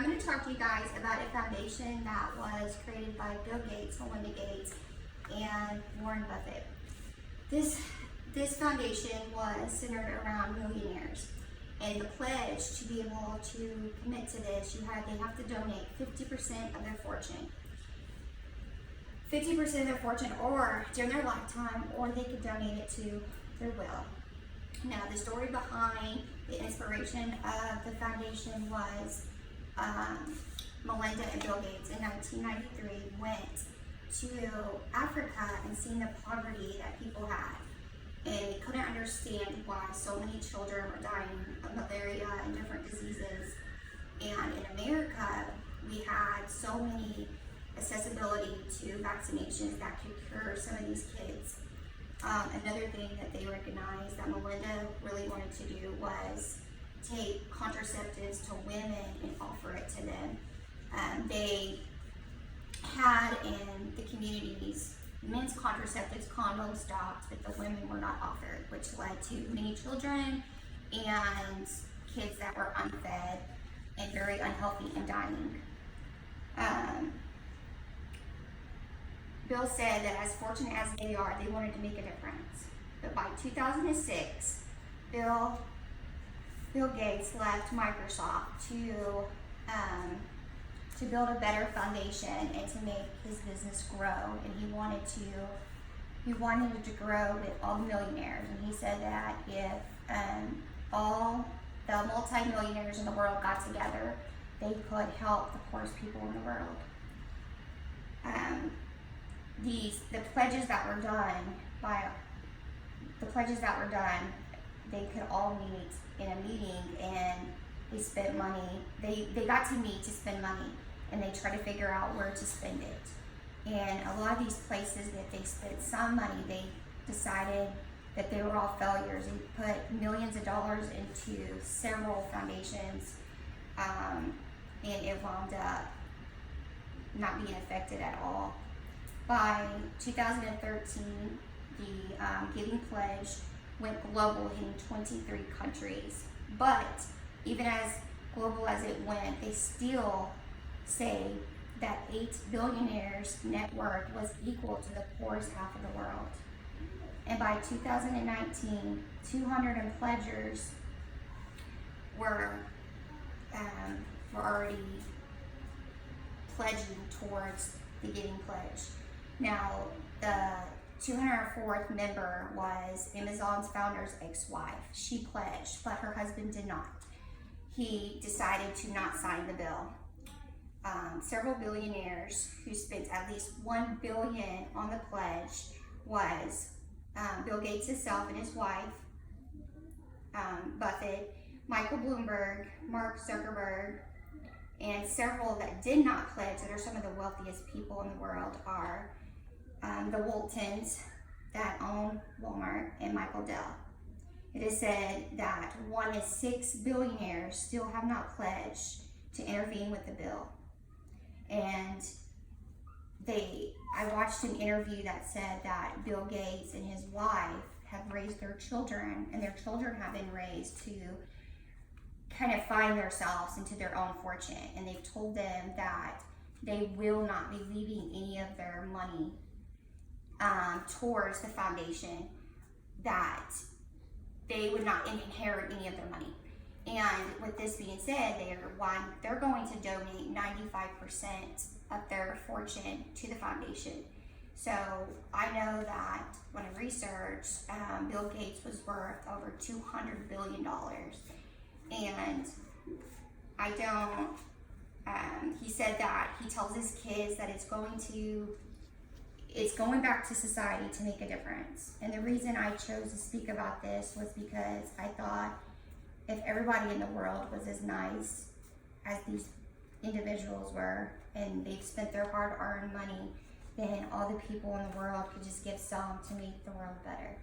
I'm going to talk to you guys about a foundation that was created by Bill Gates, Melinda Gates, and Warren Buffett. This foundation was centered around millionaires, and the pledge to be able to commit to this, they have to donate 50% of their fortune. 50% of their fortune, or during their lifetime, or they could donate it to their will. Now, the story behind the inspiration of the foundation was Melinda and Bill Gates in 1993 went to Africa and seen the poverty that people had. And they couldn't understand why so many children were dying of malaria and different diseases. And in America, we had so many accessibility to vaccinations that could cure some of these kids. Another thing that they recognized that Melinda really wanted to do was take contraceptives to women and offer it to them. They had in the communities men's contraceptives, condoms stocked, but the women were not offered, which led to many children and kids that were unfed and very unhealthy and dying. Bill said that as fortunate as they are, they wanted to make a difference. But by 2006, Bill Gates left Microsoft to build a better foundation and to make his business grow. And he wanted it to grow with all the millionaires. And he said that if all the multi-millionaires in the world got together, they could help the poorest people in the world. The pledges that were done, they could all meet in a meeting, and they spent money. They got to meet to spend money, and they tried to figure out where to spend it. And a lot of these places that they spent some money, they decided that they were all failures. They put millions of dollars into several foundations, and it wound up not being affected at all. By 2013, the Giving Pledge went global, hitting 23 countries. But even as global as it went, they still say that 8 billionaires' net worth was equal to the poorest half of the world. And by 2019, 200 pledgers were already pledging towards the Giving Pledge. Now, the 204th member was Amazon's founder's ex-wife. She pledged, but her husband did not. He decided to not sign the bill. Several billionaires who spent at least $1 billion on the pledge was Bill Gates himself and his wife, Buffett, Michael Bloomberg, Mark Zuckerberg, and several that did not pledge, that are some of the wealthiest people in the world, are the Waltons that own Walmart, and Michael Dell. It is said that 1 in 6 billionaires still have not pledged to intervene with the bill. And I watched an interview that said that Bill Gates and his wife have raised their children, and their children have been raised to kind of find themselves into their own fortune. And they've told them that they will not be leaving any of their money towards the foundation, that they would not inherit any of their money. And with this being said, they're going to donate 95% of their fortune to the foundation. So I know that when I researched, Bill Gates was worth over $200 billion. And he said that he tells his kids that it's going back to society to make a difference. And the reason I chose to speak about this was because I thought if everybody in the world was as nice as these individuals were, and they've spent their hard-earned money, then all the people in the world could just give some to make the world better.